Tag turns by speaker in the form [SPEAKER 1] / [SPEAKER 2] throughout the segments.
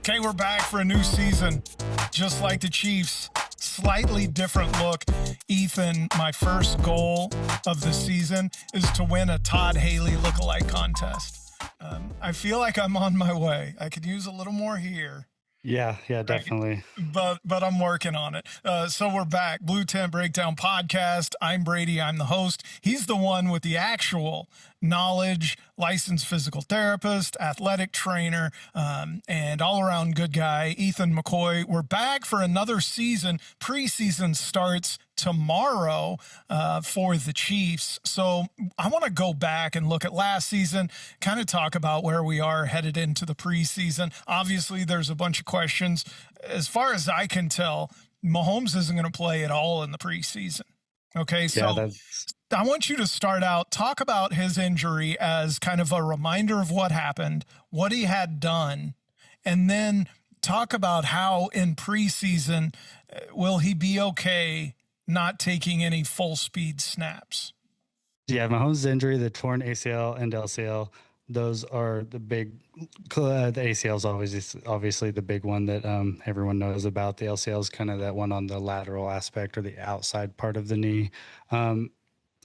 [SPEAKER 1] Okay, we're back for a new season. Just like the Chiefs, slightly different look. Ethan, my first goal of the season is to win a Todd Haley lookalike contest. I feel like I'm on my way. I could use a little more here.
[SPEAKER 2] Yeah, definitely.
[SPEAKER 1] Right? But I'm working on it. So we're back. Bluetent Breakdown Podcast. I'm Brady. I'm the host. He's the one with the actual knowledge, licensed physical therapist, athletic trainer, and all-around good guy, Ethan McCoy. We're back for another season. Preseason starts tomorrow for the Chiefs. So I want to go back and look at last season, kind of talk about where we are headed into the preseason. Obviously, there's a bunch of questions. As far as I can tell, Mahomes isn't going to play at all in the preseason. Okay, so I want you to start out, talk about his injury as kind of a reminder of what happened, what he had done, and then talk about how in preseason will he be okay not taking any full speed snaps.
[SPEAKER 2] Yeah, Mahomes' injury, the torn ACL and LCL, those are the big. The ACL is obviously the big one that everyone knows about. The LCL is kind of that one on the lateral aspect or the outside part of the knee.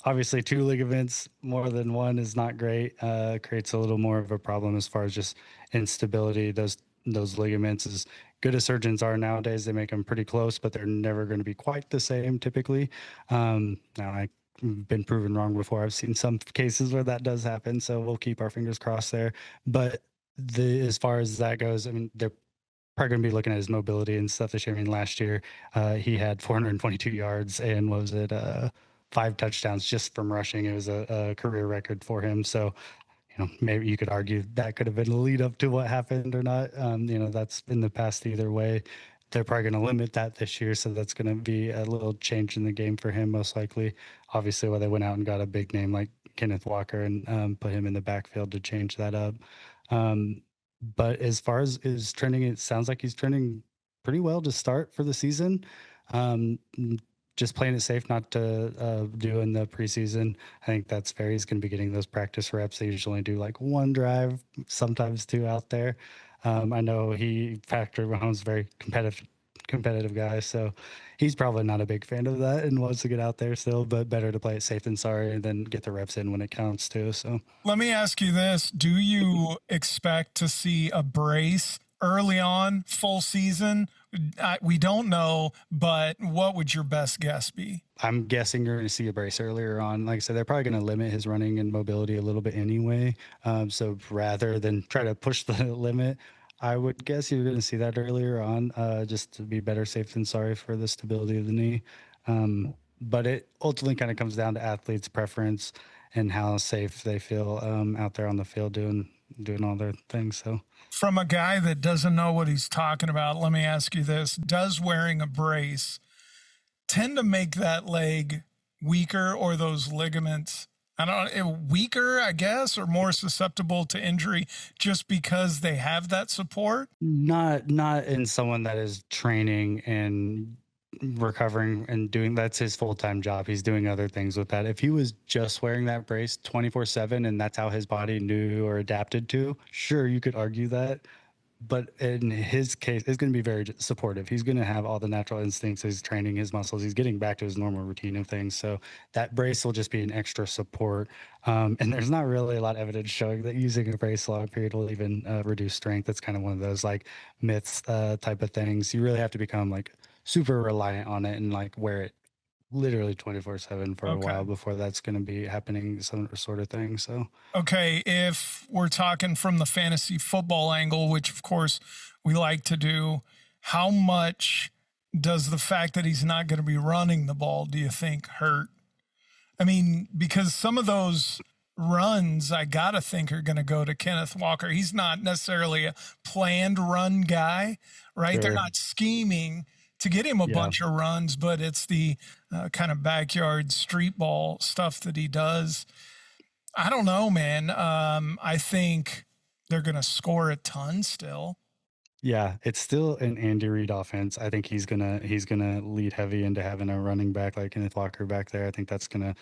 [SPEAKER 2] Obviously, two ligaments, more than one is not great. Creates a little more of a problem as far as just instability. Those ligaments, as good as surgeons are nowadays, they make them pretty close, but they're never going to be quite the same typically. Now I've been proven wrong before. I've seen some cases where that does happen, so we'll keep our fingers crossed there. But as far as that goes, I mean, they're probably going to be looking at his mobility and stuff this year. I mean, last year he had 422 yards and 5 touchdowns just from rushing. It was a career record for him. So, maybe you could argue that could have been a lead up to what happened or not. That's in the past either way. They're probably going to limit that this year, so that's going to be a little change in the game for him, most likely. Obviously, they went out and got a big name like Kenneth Walker and put him in the backfield to change that up. But as far as his trending, it sounds like he's trending pretty well to start for the season. Just playing it safe not to do in the preseason. I think that's fair. He's going to be getting those practice reps. They usually only do like one drive, sometimes 2 out there. I know Mahomes, very competitive guy, so he's probably not a big fan of that and wants to get out there still, but better to play it safe than sorry and then get the reps in when it counts too. So
[SPEAKER 1] let me ask you this. Do you expect to see a brace early on, full season? We don't know, but what would your best guess be?
[SPEAKER 2] I'm guessing you're going to see a brace earlier on. Like I said, they're probably going to limit his running and mobility a little bit anyway. So rather than try to push the limit, I would guess you're going to see that earlier on, just to be better safe than sorry for the stability of the knee. But it ultimately kind of comes down to athletes' preference and how safe they feel out there on the field doing all their things. So
[SPEAKER 1] from a guy that doesn't know what he's talking about, let me ask you this. Does wearing a brace tend to make that leg weaker, or those ligaments, weaker, I guess, or more susceptible to injury just because they have that support?
[SPEAKER 2] Not in someone that is training and recovering and that's his full-time job. He's doing other things with that. If he was just wearing that brace 24/7 and that's how his body knew or adapted to, sure, you could argue that. But in his case, it's going to be very supportive. He's going to have all the natural instincts. He's training his muscles. He's getting back to his normal routine of things. So that brace will just be an extra support. And there's not really a lot of evidence showing that using a brace a long period will even reduce strength. That's kind of one of those like myths type of things. You really have to become like super reliant on it and like wear it literally 24/7 for a while before that's going to be happening, some sort of thing. So
[SPEAKER 1] okay, if we're talking from the fantasy football angle, which of course we like to do, how much does the fact that he's not going to be running the ball, do you think, hurt? I mean, because some of those runs I gotta think are going to go to Kenneth Walker. He's not necessarily a planned run guy, right? Sure. They're not scheming to get him a bunch of runs, but it's the kind of backyard street ball stuff that he does. I don't know, man. I think they're going to score a ton still.
[SPEAKER 2] Yeah, it's still an Andy Reid offense. I think he's gonna lead heavy into having a running back like Kenneth Walker back there. I think that's gonna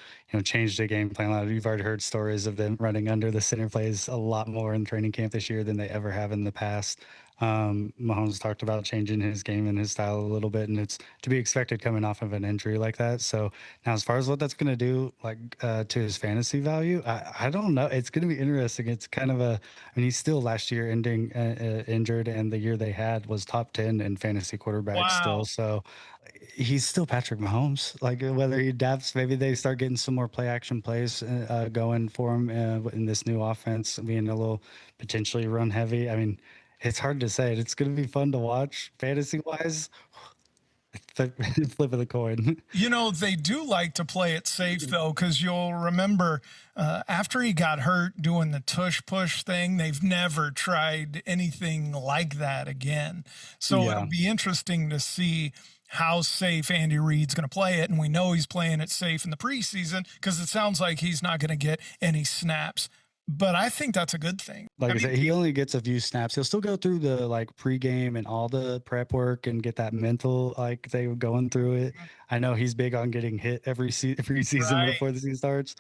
[SPEAKER 2] change the game plan a lot. You've already heard stories of them running under the center plays a lot more in training camp this year than they ever have in the past. Mahomes talked about changing his game and his style a little bit, and it's to be expected coming off of an injury like that. So now, as far as what that's going to do, like to his fantasy value, I don't know. It's going to be interesting. It's kind of a, I mean, he's still last year ending injured, and the year they had was top 10 in fantasy quarterback still.
[SPEAKER 1] Wow.
[SPEAKER 2] So he's still Patrick Mahomes. Like whether he adapts, maybe they start getting some more play action plays going for him in this new offense, being a little potentially run heavy. I mean, it's hard to say. It's going to be fun to watch fantasy wise. Flip of the coin.
[SPEAKER 1] You know, they do like to play it safe though, because you'll remember after he got hurt doing the tush push thing, they've never tried anything like that again. So it'll
[SPEAKER 2] Yeah.
[SPEAKER 1] be interesting to see how safe Andy Reid's going to play it. And we know he's playing it safe in the preseason because it sounds like he's not going to get any snaps. But I think that's a good thing.
[SPEAKER 2] Like
[SPEAKER 1] Have
[SPEAKER 2] I
[SPEAKER 1] you,
[SPEAKER 2] said, he only gets a few snaps. He'll still go through the like pregame and all the prep work and get that mental like they were going through it. I know he's big on getting hit every season
[SPEAKER 1] right,
[SPEAKER 2] before the season starts.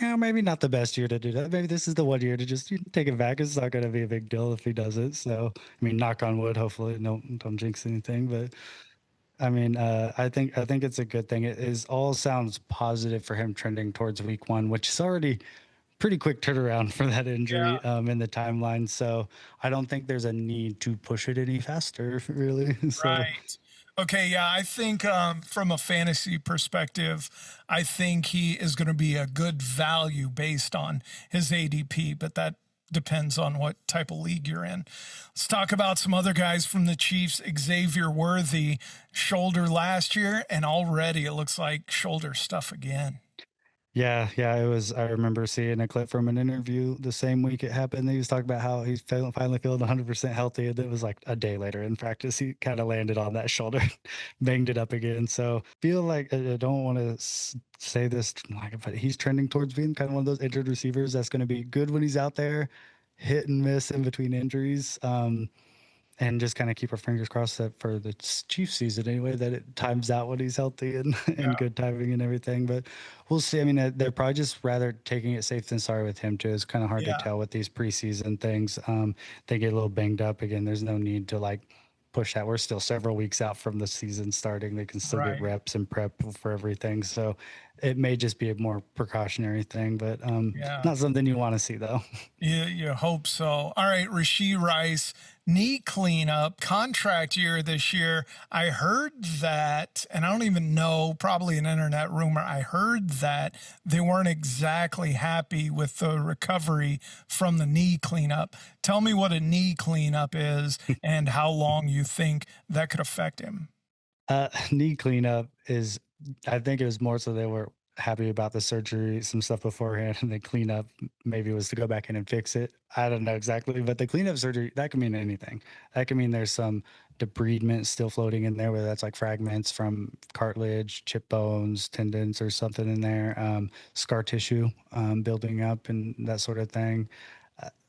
[SPEAKER 2] Yeah, maybe not the best year to do that. Maybe this is the one year to just take it back. It's not going to be a big deal if he does it. So, I mean, knock on wood. Hopefully, no, don't jinx anything. But I mean, I think it's a good thing. It is all sounds positive for him trending towards week one, which is already pretty quick turnaround for that
[SPEAKER 1] yeah.
[SPEAKER 2] injury in the timeline. So I don't think there's a need to push it any faster, really. So
[SPEAKER 1] Right. Okay. Yeah. I think from a fantasy perspective, I think he is going to be a good value based on his ADP, but that depends on what type of league you're in. Let's talk about some other guys from the Chiefs. Xavier Worthy, shoulder last year, and already it looks like shoulder stuff again.
[SPEAKER 2] yeah, it was. I remember seeing a clip from an interview the same week it happened. He was talking about how he's finally feeling 100% healthy, and it was like a day later in practice he kind of landed on that shoulder, banged it up again. So feel like I don't want to say this, like, but he's trending towards being kind of one of those injured receivers that's going to be good when he's out there, hit and miss in between injuries. And just kind of keep our fingers crossed that for the Chiefs season anyway, that it times out when he's healthy and,
[SPEAKER 1] Yeah.
[SPEAKER 2] and good timing and everything. But we'll see. I mean, they're probably just rather taking it safe than sorry with him too. It's kind of hard to
[SPEAKER 1] Yeah.
[SPEAKER 2] tell with these preseason things. They get a little banged up again. There's no need to like push that. We're still several weeks out from the season starting. They can still get
[SPEAKER 1] Right.
[SPEAKER 2] reps and prep for everything. So it may just be a more precautionary thing, but
[SPEAKER 1] Yeah.
[SPEAKER 2] not something you want to see though.
[SPEAKER 1] You hope so. All right, Rasheed Rice, knee cleanup, contract year this year. I heard that, and I don't even know, probably an internet rumor. I heard that they weren't exactly happy with the recovery from the knee cleanup. Tell me what a knee cleanup is and how long you think that could affect him.
[SPEAKER 2] Knee cleanup is, I think it was more so they were happy about the surgery, some stuff beforehand, and the cleanup maybe was to go back in and fix it. I don't know exactly, but the cleanup surgery, that can mean anything. That can mean there's some debridement still floating in there, whether that's like fragments from cartilage, chip bones, tendons, or something in there, scar tissue building up, and that sort of thing.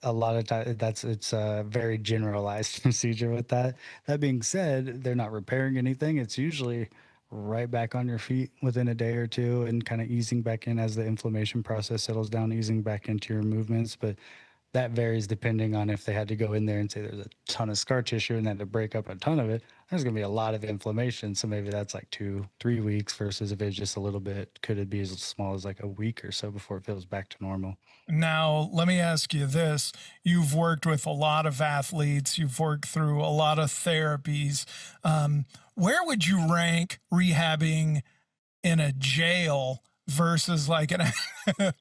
[SPEAKER 2] A lot of times it's a very generalized procedure with that. That being said, they're not repairing anything. It's usually right back on your feet within a day or two and kind of easing back in as the inflammation process settles down, easing back into your movements. But that varies depending on if they had to go in there and say there's a ton of scar tissue and then to break up a ton of it, there's going to be a lot of inflammation. So maybe that's like 2-3 weeks versus if it's just a little bit, could it be as small as like a week or so before it feels back to normal?
[SPEAKER 1] Now, let me ask you this. You've worked with a lot of athletes, you've worked through a lot of therapies. Where would you rank rehabbing in a jail versus like an, an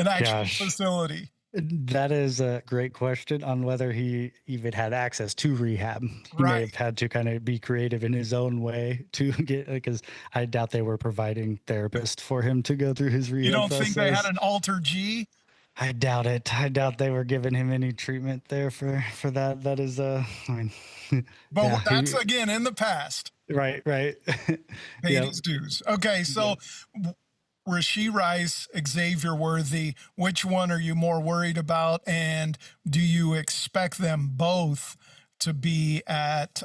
[SPEAKER 1] actual
[SPEAKER 2] Gosh,
[SPEAKER 1] facility?
[SPEAKER 2] that is a great question on whether he even had access to rehab. He may
[SPEAKER 1] Right.
[SPEAKER 2] have had to kind of be creative in his own way to get, because I doubt they were providing therapists for him to go through his
[SPEAKER 1] You
[SPEAKER 2] rehab
[SPEAKER 1] don't think they had
[SPEAKER 2] process.
[SPEAKER 1] an alter G?
[SPEAKER 2] I doubt it. I doubt they were giving him any treatment there for that. That is I mean,
[SPEAKER 1] But
[SPEAKER 2] yeah,
[SPEAKER 1] that's
[SPEAKER 2] he
[SPEAKER 1] again in the past.
[SPEAKER 2] right.
[SPEAKER 1] Paid
[SPEAKER 2] Yeah.
[SPEAKER 1] his dues. Okay, so Rasheed Rice, Xavier Worthy, which one are you more worried about? And do you expect them both to be at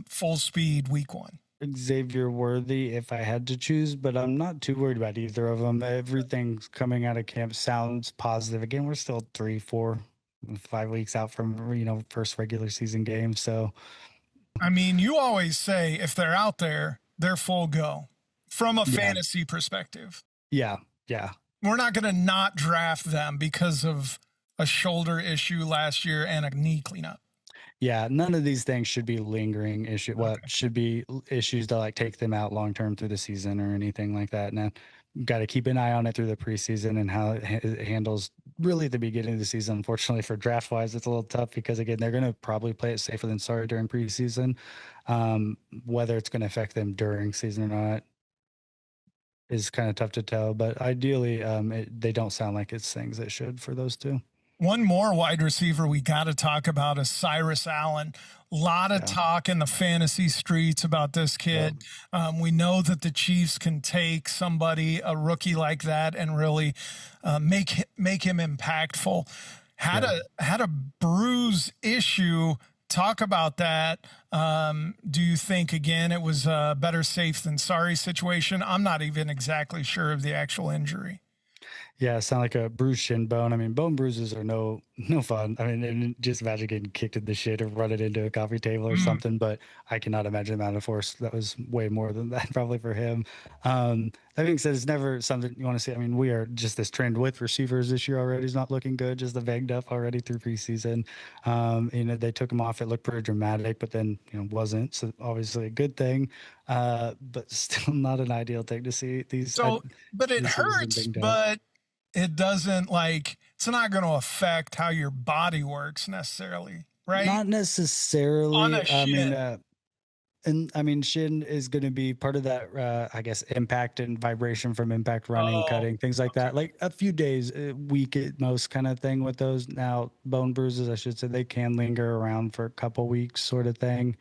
[SPEAKER 1] full speed week one?
[SPEAKER 2] Xavier Worthy if I had to choose, but I'm not too worried about either of them. Everything's coming out of camp sounds positive. Again, we're still 3, 4 5 weeks out from first regular season game. So
[SPEAKER 1] I mean, you always say if they're out there, they're full go from a
[SPEAKER 2] yeah,
[SPEAKER 1] fantasy perspective.
[SPEAKER 2] yeah, yeah.
[SPEAKER 1] We're not going to not draft them because of a shoulder issue last year and a knee cleanup.
[SPEAKER 2] Yeah, none of these things should be lingering issue. What
[SPEAKER 1] Okay.
[SPEAKER 2] should be issues to like take them out long term through the season or anything like that. Now, got to keep an eye on it through the preseason and how it handles really at the beginning of the season. Unfortunately, for draft wise, it's a little tough because again, they're going to probably play it safer than sorry during preseason. Whether it's going to affect them during season or not is kind of tough to tell. But ideally, they don't sound like it's things that should for those two.
[SPEAKER 1] One more wide receiver we got to talk about is Cyrus Allen. A lot of
[SPEAKER 2] Yeah.
[SPEAKER 1] talk in the fantasy streets about this kid. We know that the Chiefs can take somebody, a rookie like that, and really make him impactful. Had a bruise issue. Talk about that. Do you think again it was a better safe than sorry situation? I'm not even exactly sure of the actual injury.
[SPEAKER 2] Yeah, sound like a bruised shin bone. I mean, bone bruises are no fun. I mean, and just imagine getting kicked in the shit or running into a coffee table or
[SPEAKER 1] Mm,
[SPEAKER 2] something. But I cannot imagine the amount of force that was way more than that probably for him. That being said, it's never something you want to see. I mean, we are just this trend with receivers this year already is not looking good. Just the banged up already through preseason. They took him off. It looked pretty dramatic, but then wasn't. So obviously a good thing, but still not an ideal thing to see.
[SPEAKER 1] so, but it
[SPEAKER 2] Receivers getting
[SPEAKER 1] hurts,
[SPEAKER 2] banged up.
[SPEAKER 1] but it doesn't like it's not going to affect how your body works necessarily, right?
[SPEAKER 2] Not
[SPEAKER 1] On
[SPEAKER 2] necessarily.
[SPEAKER 1] a shin,
[SPEAKER 2] And I mean, shin is going to be part of that, I guess, impact and vibration from impact running,
[SPEAKER 1] oh,
[SPEAKER 2] cutting, things like that. Like a few days, a week at most, kind of thing with those. Now, bone bruises, I should say, they can linger around for a couple weeks, sort of thing.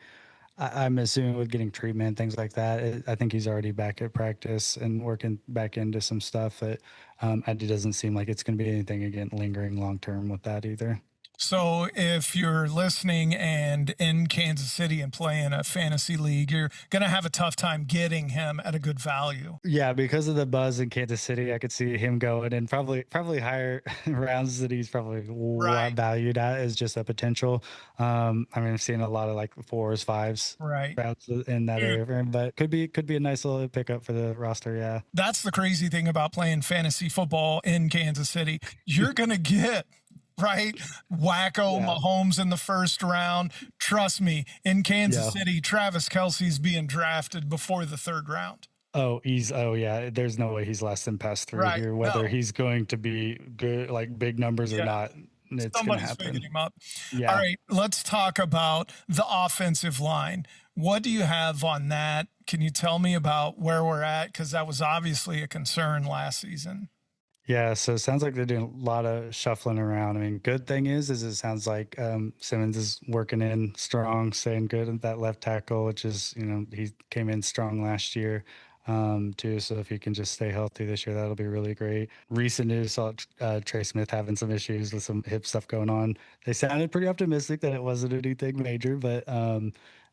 [SPEAKER 2] I'm assuming with getting treatment, things like that. I think he's already back at practice and working back into some stuff. It doesn't seem like it's going to be anything again lingering long term with that either.
[SPEAKER 1] so if you're listening and in Kansas City and playing a fantasy league, you're going to have a tough time getting him at a good value.
[SPEAKER 2] Yeah, because of the buzz in Kansas City, I could see him going and probably higher rounds that he's probably
[SPEAKER 1] Right,
[SPEAKER 2] valued at as just a potential. I mean, I've seen a lot of like fours, fives
[SPEAKER 1] right.
[SPEAKER 2] rounds in that
[SPEAKER 1] Dude,
[SPEAKER 2] area for him, but could be a nice little pickup for the roster. Yeah,
[SPEAKER 1] that's the crazy thing about playing fantasy football in Kansas City. You're going to get right wacko
[SPEAKER 2] yeah,
[SPEAKER 1] Mahomes in the first round. Trust me, in Kansas
[SPEAKER 2] yeah.
[SPEAKER 1] City, Travis Kelsey's being drafted before the third round.
[SPEAKER 2] Oh yeah. There's no way he's less than past three
[SPEAKER 1] Right.
[SPEAKER 2] here. Whether
[SPEAKER 1] No.
[SPEAKER 2] he's going to be good, like big numbers or
[SPEAKER 1] Yeah.
[SPEAKER 2] not, it's gonna
[SPEAKER 1] Somebody's picking
[SPEAKER 2] happen.
[SPEAKER 1] him up. All
[SPEAKER 2] Yeah.
[SPEAKER 1] right. Let's talk about the offensive line. What do you have on that? Can you tell me about where we're at? Because that was obviously a concern last season.
[SPEAKER 2] Yeah, so it sounds like they're doing a lot of shuffling around. I mean, good thing is it sounds like Simmons is working in strong, staying good at that left tackle, which is he came in strong last year too. So if he can just stay healthy this year, that'll be really great. Recent news saw Trey Smith having some issues with some hip stuff going on. They sounded pretty optimistic that it wasn't anything major, but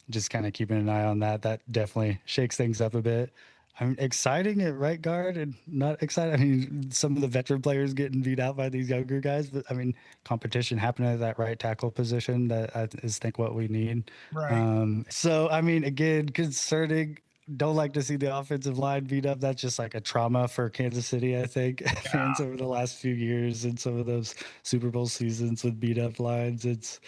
[SPEAKER 2] just kind of keeping an eye on that. That definitely shakes things up a bit. I'm exciting at right guard and not excited. I mean, some of the veteran players getting beat out by these younger guys, but I mean, competition happening at that right tackle position that is think what we need.
[SPEAKER 1] Right.
[SPEAKER 2] So I mean, again, concerning. Don't like to see the offensive line beat up. That's just like a trauma for Kansas City, I think, fans over the last few years and some of those Super Bowl seasons with beat up lines. It's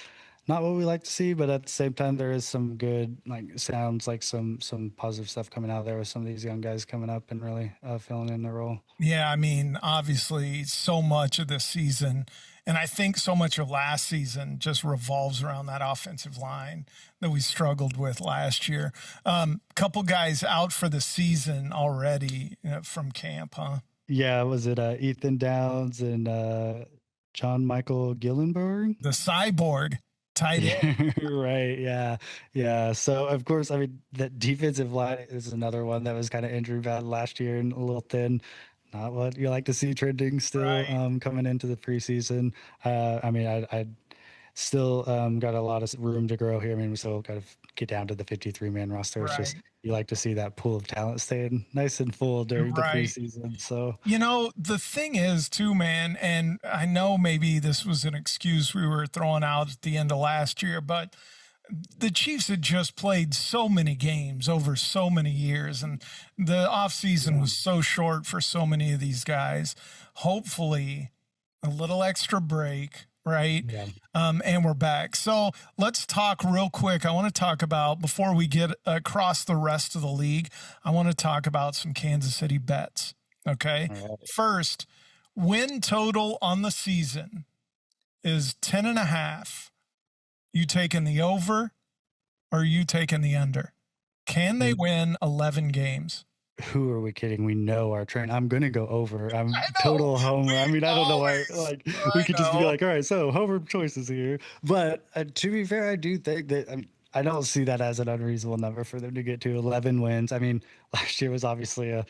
[SPEAKER 2] not what we like to see, but at the same time, there is some good, like sounds like some positive stuff coming out there with some of these young guys coming up and really filling in the role.
[SPEAKER 1] Yeah, I mean, obviously, so much of this season, and I think so much of last season just revolves around that offensive line that we struggled with last year. Couple guys out for the season already from camp, huh?
[SPEAKER 2] Yeah, was it Ethan Downs and John Michael Gillenberg?
[SPEAKER 1] The cyborg tight end.
[SPEAKER 2] Right. Yeah. Yeah. So of course, I mean, that defensive line is another one that was kind of injury bad last year and a little thin. Not what you like to see trending still
[SPEAKER 1] Right.
[SPEAKER 2] coming into the preseason. I mean, I still got a lot of room to grow here. I mean, we still got to get down to the 53-man roster. It's just
[SPEAKER 1] Right.
[SPEAKER 2] you like to see that pool of talent staying nice and full during the
[SPEAKER 1] Right.
[SPEAKER 2] preseason. So
[SPEAKER 1] You know, the thing is, too, man, and I know maybe this was an excuse we were throwing out at the end of last year, but the Chiefs had just played so many games over so many years, and the offseason was so short for so many of these guys. Hopefully, a little extra break, right?
[SPEAKER 2] yeah,
[SPEAKER 1] And we're back. So let's talk real quick. I want to talk about, before we get across the rest of the league, I want to talk about some Kansas City bets. Okay.
[SPEAKER 2] all right.
[SPEAKER 1] First, win total on the season is 10.5. You taking the over or you taking the under? Can they win 11 games?
[SPEAKER 2] Who are we kidding? We know our trend. I'm gonna go over. I'm
[SPEAKER 1] I know.
[SPEAKER 2] total homer. I mean, I don't know why.
[SPEAKER 1] Always.
[SPEAKER 2] Like, we
[SPEAKER 1] I
[SPEAKER 2] could just be
[SPEAKER 1] know.
[SPEAKER 2] like, all right, so homer choices here. But to be fair, I do think that I don't see that as an unreasonable number for them to get to 11 wins. I mean, last year was obviously a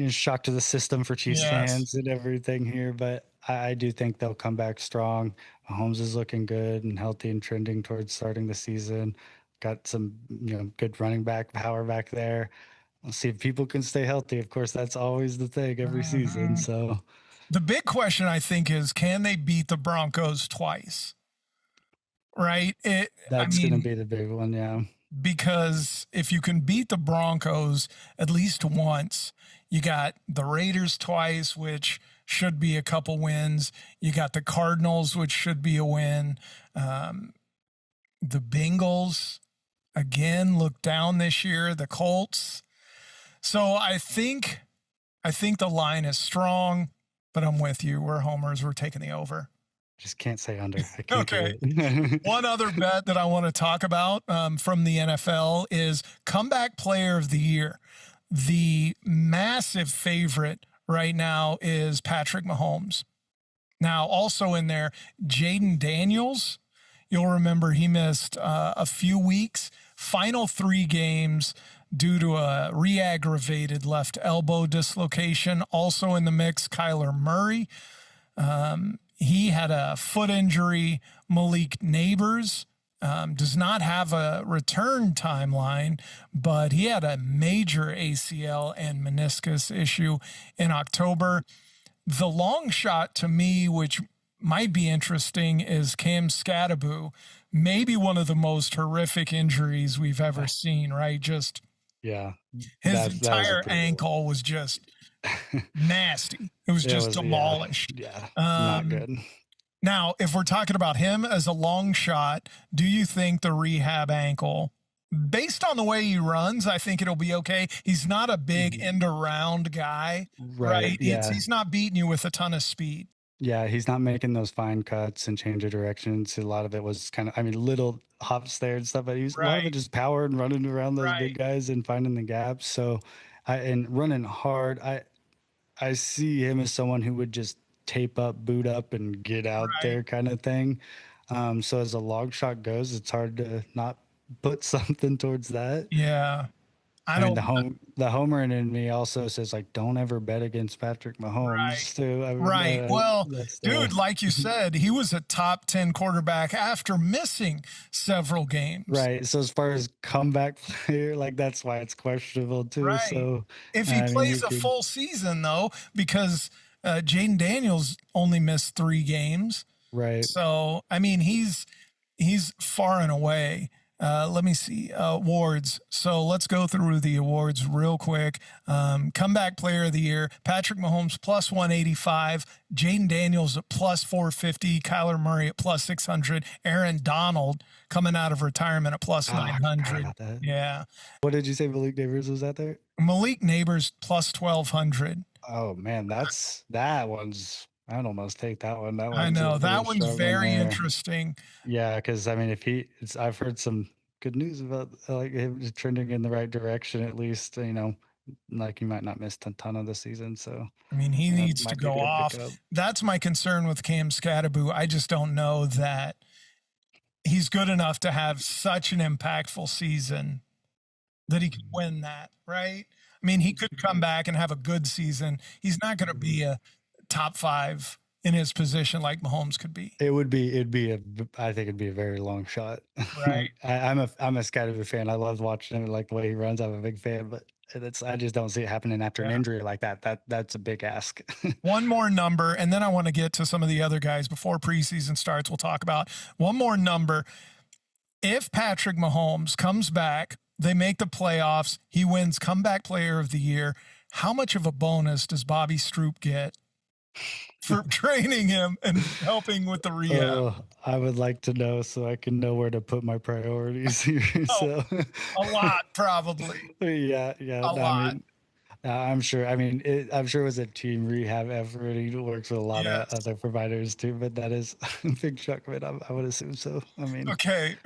[SPEAKER 2] shock to the system for Chiefs
[SPEAKER 1] Yes.
[SPEAKER 2] fans and everything here, but I do think they'll come back strong. Mahomes is looking good and healthy and trending towards starting the season. Got some, good running back power back there. We'll see if people can stay healthy. Of course, that's always the thing every season.
[SPEAKER 1] Mhm.
[SPEAKER 2] So
[SPEAKER 1] The big question, I think, is can they beat the Broncos twice? Right? I
[SPEAKER 2] that's going to
[SPEAKER 1] mean,
[SPEAKER 2] be the big one. Yeah.
[SPEAKER 1] because if you can beat the Broncos at least once, you got the Raiders twice, which should be a couple wins. You got the Cardinals, which should be a win. The Bengals, again, look down this year. The Colts. So I think the line is strong, but I'm with you. We're homers. We're taking the over.
[SPEAKER 2] Just can't say under. I can't
[SPEAKER 1] Okay.
[SPEAKER 2] do it.
[SPEAKER 1] One other bet that I want to talk about from the NFL is comeback player of the year. The massive favorite right now is Patrick Mahomes. Now, also in there, Jaden Daniels. You'll remember he missed a few weeks, final 3 games due to a re-aggravated left elbow dislocation. Also in the mix, Kyler Murray. He had a foot injury. Malik Neighbors does not have a return timeline, but he had a major ACL and meniscus issue in October. The long shot to me, which might be interesting, is Cam Scattaboo. Maybe one of the most horrific injuries we've ever seen, right? Just
[SPEAKER 2] Yeah.
[SPEAKER 1] his
[SPEAKER 2] That was a
[SPEAKER 1] entire
[SPEAKER 2] pretty
[SPEAKER 1] ankle was just nasty. It was just demolished.
[SPEAKER 2] Yeah. Not
[SPEAKER 1] Um,
[SPEAKER 2] good.
[SPEAKER 1] Now, if we're talking about him as a long shot, do you think the rehab ankle, based on the way he runs, I think it'll be okay? He's not a big end around guy, right?
[SPEAKER 2] Right. Yeah.
[SPEAKER 1] He's not beating you with a ton of speed.
[SPEAKER 2] Yeah, he's not making those fine cuts and change of directions. A lot of it was kind of, I mean, little hops there and stuff, but he was a lot of it
[SPEAKER 1] Right,
[SPEAKER 2] just power and running around those big
[SPEAKER 1] right.
[SPEAKER 2] guys and finding the gaps. So, and running hard. I see him as someone who would just tape up, boot up, and get out
[SPEAKER 1] Right.
[SPEAKER 2] there kind of thing. So as a long shot goes, it's hard to not put something towards that.
[SPEAKER 1] Yeah. I
[SPEAKER 2] I mean,
[SPEAKER 1] don't.
[SPEAKER 2] the homer in me also says like, don't ever bet against Patrick
[SPEAKER 1] Right.
[SPEAKER 2] Mahomes. Too. I mean,
[SPEAKER 1] Right. Well,
[SPEAKER 2] that's
[SPEAKER 1] dude, like you said, he was a top 10 quarterback after missing several games.
[SPEAKER 2] right. So as far as comeback player, like that's why it's questionable too.
[SPEAKER 1] Right.
[SPEAKER 2] So
[SPEAKER 1] If he
[SPEAKER 2] I mean,
[SPEAKER 1] plays
[SPEAKER 2] you
[SPEAKER 1] a
[SPEAKER 2] could,
[SPEAKER 1] full season, though, because Jaden Daniels only missed 3 games.
[SPEAKER 2] right.
[SPEAKER 1] So, I mean, he's far and away. Let me see awards. So let's go through the awards real quick. Comeback Player of the Year: Patrick Mahomes plus 185, Jaden Daniels at plus 450, Kyler Murray at plus 600, Aaron Donald coming out of retirement at plus
[SPEAKER 2] Oh, I forgot
[SPEAKER 1] 900.
[SPEAKER 2] about that.
[SPEAKER 1] Yeah,
[SPEAKER 2] What did you say? Malik Neighbors was that there?
[SPEAKER 1] Malik Neighbors plus 1200.
[SPEAKER 2] Oh man, that one's. I'd almost take that one. That
[SPEAKER 1] I
[SPEAKER 2] one's a
[SPEAKER 1] know
[SPEAKER 2] little
[SPEAKER 1] that one's
[SPEAKER 2] strong one
[SPEAKER 1] very
[SPEAKER 2] there.
[SPEAKER 1] interesting.
[SPEAKER 2] Yeah, because I mean, I've heard some good news about like him trending in the right direction at least. Like he might not miss a ton of the season, so
[SPEAKER 1] I mean, he needs to
[SPEAKER 2] might be a
[SPEAKER 1] go
[SPEAKER 2] good
[SPEAKER 1] off.
[SPEAKER 2] pickup.
[SPEAKER 1] That's my concern with Cam Scattaboo. I just don't know that he's good enough to have such an impactful season that he could win that, right? I mean, he could come back and have a good season. He's not going to be a top 5 in his position like Mahomes could be.
[SPEAKER 2] I think it'd be a very long shot.
[SPEAKER 1] Right.
[SPEAKER 2] Like I'm a Skydiver fan. I love watching him, like the way he runs. I'm a big fan, but I just don't see it happening after an
[SPEAKER 1] Yeah.
[SPEAKER 2] injury like that. That's a big ask.
[SPEAKER 1] One more number, and then I want to get to some of the other guys before preseason starts. We'll talk about one more number. If Patrick Mahomes comes back, they make the playoffs, he wins comeback player of the year. How much of a bonus does Bobby Stroop get for training him and helping with the rehab?
[SPEAKER 2] Oh, I would like to know so I can know where to put my priorities here.
[SPEAKER 1] Oh,
[SPEAKER 2] So,
[SPEAKER 1] a lot, probably.
[SPEAKER 2] yeah,
[SPEAKER 1] A
[SPEAKER 2] I
[SPEAKER 1] lot.
[SPEAKER 2] mean, I'm sure. I mean, I'm sure it was a team rehab effort. He works with a lot of
[SPEAKER 1] Yes.
[SPEAKER 2] other providers too, but that is a big chunk of it. I would assume so. I mean,
[SPEAKER 1] Okay.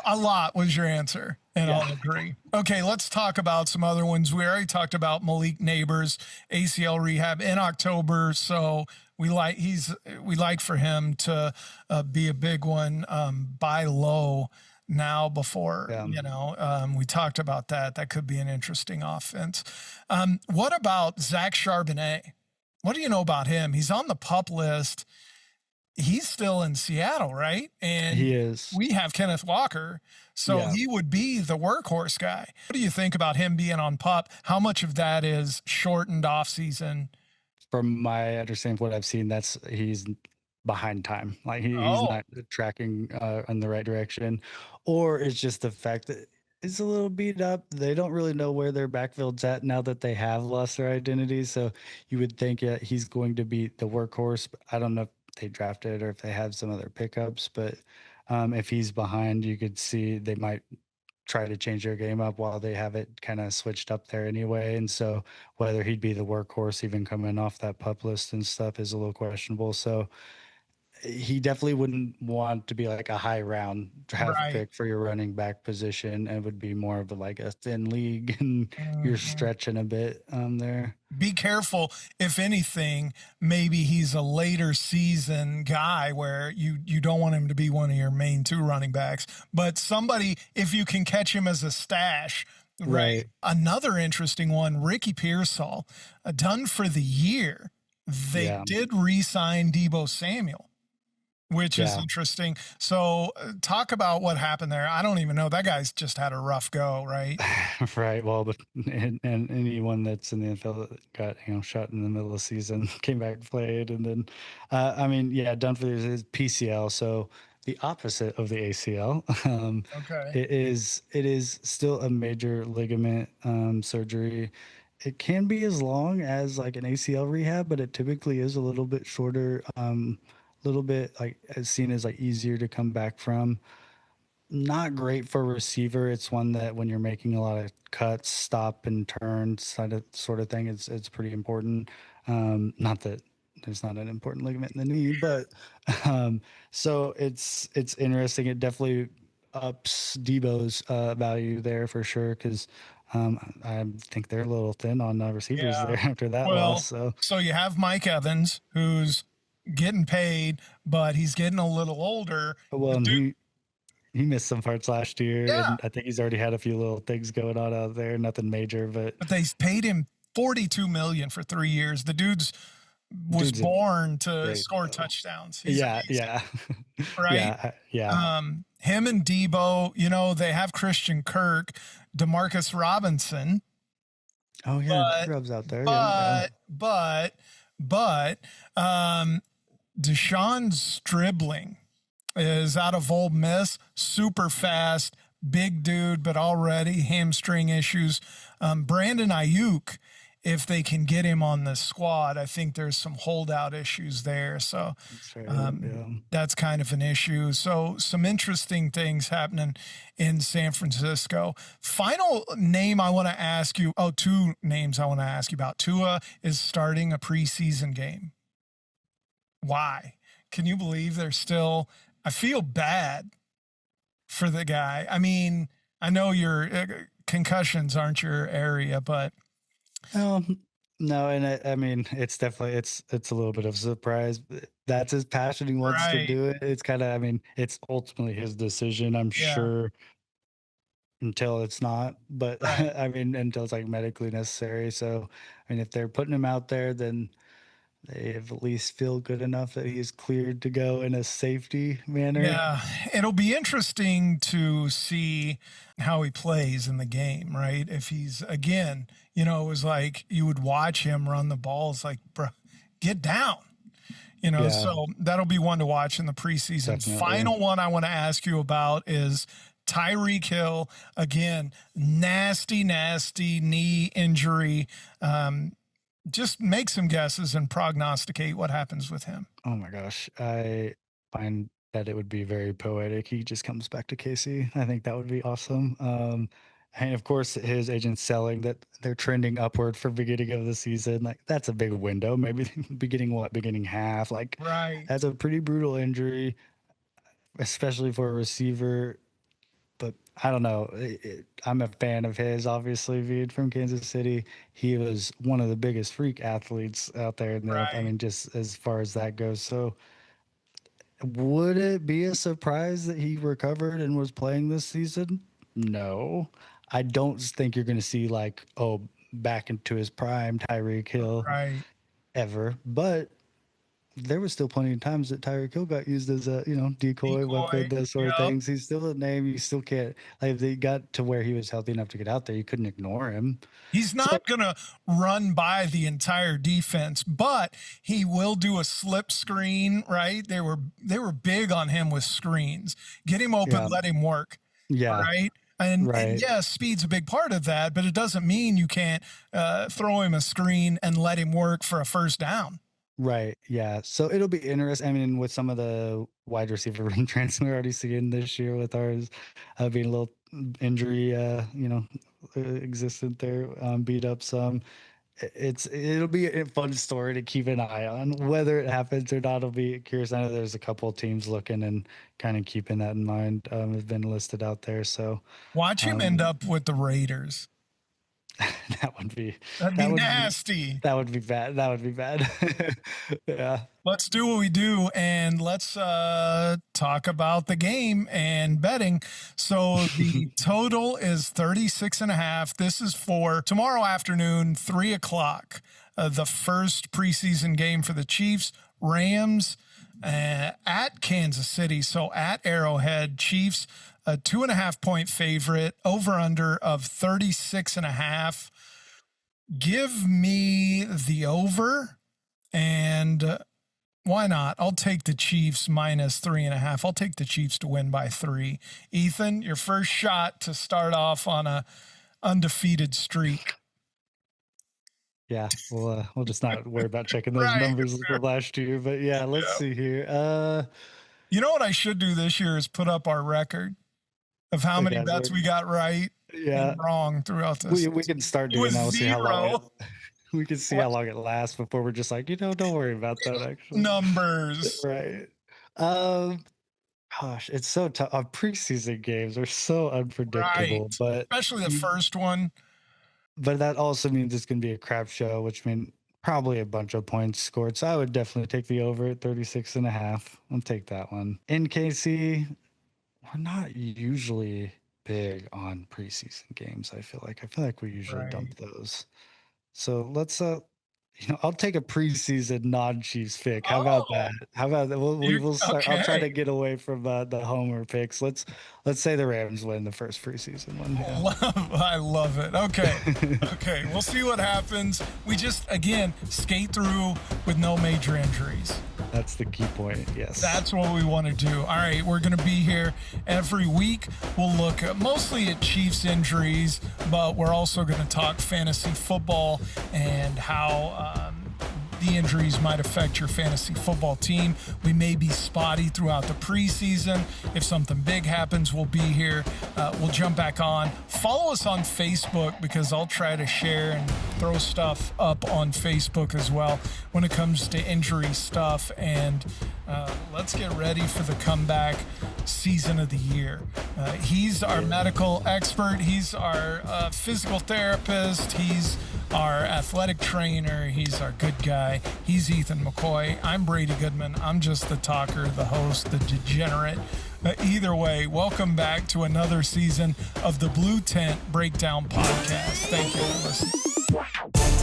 [SPEAKER 1] A lot was your answer, and
[SPEAKER 2] yeah,
[SPEAKER 1] I'll agree. Okay, let's talk about some other ones. We already talked about Malik Neighbors ACL rehab in October, so we like for him to be a big one. Buy low now before
[SPEAKER 2] yeah.
[SPEAKER 1] we talked about that. That could be an interesting offense. What about Zach Charbonnet? What do you know about him? He's on the pup list. He's still in Seattle, right? And
[SPEAKER 2] He is.
[SPEAKER 1] we have Kenneth Walker, so
[SPEAKER 2] Yeah.
[SPEAKER 1] he would be the workhorse guy. What do you think about him being on pup? How much of that is shortened off season?
[SPEAKER 2] From my understanding, what I've seen, he's behind time. Like he's
[SPEAKER 1] Oh,
[SPEAKER 2] not tracking in the right direction, or it's just the fact that it's a little beat up. They don't really know where their backfield's at now that they have lost their identity. So you would think, yeah, he's going to be the workhorse. But I don't know if they drafted or if they have some other pickups, but if he's behind, you could see they might try to change their game up while they have it kind of switched up there anyway. And so whether he'd be the workhorse even coming off that pup list and stuff is a little questionable. So he definitely wouldn't want to be like a high round draft
[SPEAKER 1] right.
[SPEAKER 2] pick for your running back position. It would be more of like a thin league and you're
[SPEAKER 1] Mhm.
[SPEAKER 2] stretching a bit there.
[SPEAKER 1] Be careful. If anything, maybe he's a later season guy where you don't want him to be one of your main two running backs, but somebody, if you can catch him as a stash, right?
[SPEAKER 2] Right.
[SPEAKER 1] Another interesting one, Ricky Pearsall, done for the year. They
[SPEAKER 2] Yeah.
[SPEAKER 1] did re-sign Debo Samuel, which is
[SPEAKER 2] Yeah.
[SPEAKER 1] interesting. So talk about what happened there. I don't even know. That guy's just had a rough go, right?
[SPEAKER 2] Right. Well, and anyone that's in the NFL that got shot in the middle of the season came back and played, and then I mean, yeah, Dunphy is PCL, so the opposite of the ACL.
[SPEAKER 1] Okay.
[SPEAKER 2] It is still a major ligament surgery. It can be as long as like an ACL rehab, but it typically is a little bit shorter, little bit like as seen as like easier to come back from. Not great for receiver. It's one that when you're making a lot of cuts, stop and turn sort of thing, it's pretty important. Not that there's not an important ligament in the knee, but so it's interesting. It definitely ups Debo's value there for sure because I think they're a little thin on receivers
[SPEAKER 1] Yeah.
[SPEAKER 2] there after that loss.
[SPEAKER 1] Well,
[SPEAKER 2] So
[SPEAKER 1] so you have Mike Evans, who's getting paid, but he's getting a little older.
[SPEAKER 2] well,
[SPEAKER 1] The
[SPEAKER 2] and
[SPEAKER 1] dude,
[SPEAKER 2] he missed some parts last year,
[SPEAKER 1] yeah,
[SPEAKER 2] and I think he's already had a few little things going on out there. Nothing major, but
[SPEAKER 1] but they paid him 42 million for 3 years. The dude's was
[SPEAKER 2] dude's a
[SPEAKER 1] born to
[SPEAKER 2] great
[SPEAKER 1] score
[SPEAKER 2] though.
[SPEAKER 1] touchdowns. He's
[SPEAKER 2] Yeah,
[SPEAKER 1] amazing,
[SPEAKER 2] yeah,
[SPEAKER 1] right?
[SPEAKER 2] yeah.
[SPEAKER 1] Him and Debo, they have Christian Kirk, Demarcus Robinson,
[SPEAKER 2] Oh yeah,
[SPEAKER 1] but
[SPEAKER 2] Grub's out there. Yeah, yeah.
[SPEAKER 1] but Deshaun Stribling is out of Ole Miss, super fast, big dude, but already hamstring issues. Brandon Ayuk, if they can get him on the squad, I think there's some holdout issues there. So
[SPEAKER 2] Straight up, yeah.
[SPEAKER 1] that's kind of an issue. So some interesting things happening in San Francisco. Final name I want to ask you. Oh, two names I want to ask you about. Tua is starting a preseason game. Why? Can you believe they're still? I feel bad for the guy. I mean, I know your concussions aren't your area, but
[SPEAKER 2] No, and I mean, it's definitely it's a little bit of a surprise. But that's his passion. He wants to
[SPEAKER 1] right,
[SPEAKER 2] do it. It's kind of, I mean, it's ultimately his decision. I'm
[SPEAKER 1] yeah,
[SPEAKER 2] sure until it's not, but
[SPEAKER 1] right.
[SPEAKER 2] I mean, until it's like medically necessary. So, I mean, if they're putting him out there, then they at least feel good enough that he's cleared to go in a safety manner.
[SPEAKER 1] Yeah, it'll be interesting to see how he plays in the game, right? If he's, again, it was like you would watch him run the ball. It's like, bro, get down.
[SPEAKER 2] Yeah,
[SPEAKER 1] So that'll be one to watch in the preseason.
[SPEAKER 2] definitely.
[SPEAKER 1] Final one I want to ask you about is Tyreek Hill. Again, nasty knee injury. Just make some guesses and prognosticate what happens with him.
[SPEAKER 2] Oh my gosh. I find that it would be very poetic. He just comes back to KC. I think that would be awesome. And of course, his agent's selling that they're trending upward for beginning of the season. Like, that's a big window. Maybe beginning half. Like,
[SPEAKER 1] Right.
[SPEAKER 2] that's a pretty brutal injury, especially for a receiver. But I don't know. I'm a fan of his, obviously, being from Kansas City. He was one of the biggest freak athletes out there in the I
[SPEAKER 1] Right.
[SPEAKER 2] mean, just as far as that goes. So would it be a surprise that he recovered and was playing this season? No. I don't think you're going to see back into his prime Tyreek Hill
[SPEAKER 1] Right.
[SPEAKER 2] ever. But there was still plenty of times that Tyreek Hill got used as a decoy weapon, those sort of
[SPEAKER 1] Yep.
[SPEAKER 2] things. He's still a name. You still can't, if they got to where he was healthy enough to get out there, you couldn't ignore him.
[SPEAKER 1] He's not going to run by the entire defense, but he will do a slip screen, right? They were big on him with screens. Get him open,
[SPEAKER 2] Yeah.
[SPEAKER 1] let him work.
[SPEAKER 2] Yeah.
[SPEAKER 1] Right. And
[SPEAKER 2] Right.
[SPEAKER 1] yes, speed's a big part of that, but it doesn't mean you can't throw him a screen and let him work for a first down.
[SPEAKER 2] Right. Yeah. So it'll be interesting. I mean, with some of the wide receiver room trends we're already seeing this year with ours being a little injury, existent there, beat up some. It'll be a fun story to keep an eye on. Whether it happens or not, I'll be curious. I know there's a couple of teams looking and kind of keeping that in mind. Have been listed out there. So
[SPEAKER 1] Watch him end up with the Raiders.
[SPEAKER 2] that'd be
[SPEAKER 1] nasty.
[SPEAKER 2] That would be bad. That would be bad. Yeah.
[SPEAKER 1] Let's do what we do, and let's talk about the game and betting. So the total is 36.5. This is for tomorrow afternoon, 3:00. The first preseason game for the Chiefs, Rams at Kansas City. So at Arrowhead, Chiefs, a 2.5-point favorite, over under of 36.5. Give me the over, and why not? I'll take the Chiefs minus 3.5. I'll take the Chiefs to win by 3. Ethan, your first shot to start off on a undefeated streak.
[SPEAKER 2] Yeah, we'll just not worry about checking those numbers from last year. But yeah, let's see here.
[SPEAKER 1] You know what I should do this year is put up our record of how many bets we got right and wrong throughout this.
[SPEAKER 2] We can start doing that. We'll see how long we can see how long it lasts before we're just like, don't worry about that actually.
[SPEAKER 1] Numbers.
[SPEAKER 2] Right. Gosh, it's so tough. Preseason games are so unpredictable, but
[SPEAKER 1] especially the first one.
[SPEAKER 2] But that also means it's going to be a crap show, which means probably a bunch of points scored. So I would definitely take the over at 36.5. I'll take that one. In KC, we're not usually big on preseason games. I feel like we usually dump those. So let's I'll take a preseason non-Chiefs pick. How about that? How about that? We'll start. Okay. I'll try to get away from the homer picks. Let's say the Rams win the first preseason one. Yeah.
[SPEAKER 1] I love it. Okay. Okay. We'll see what happens. We just, again, skate through with no major injuries.
[SPEAKER 2] That's the key point. Yes.
[SPEAKER 1] That's what we want to do. All right. We're going to be here every week. We'll look mostly at Chiefs injuries, but we're also going to talk fantasy football and how the injuries might affect your fantasy football team. We may be spotty throughout the preseason. If something big happens, we'll be here. We'll jump back on. Follow us on Facebook because I'll try to share and throw stuff up on Facebook as well when it comes to injury stuff. And let's get ready for the comeback season of the year. He's our medical expert. He's our physical therapist. He's our athletic trainer. He's our good guy. He's Ethan McCoy. I'm Brady Goodman. I'm just the talker, the host, the degenerate. Either way, welcome back to another season of the Bluetent Breakdown Podcast. Thank you for listening.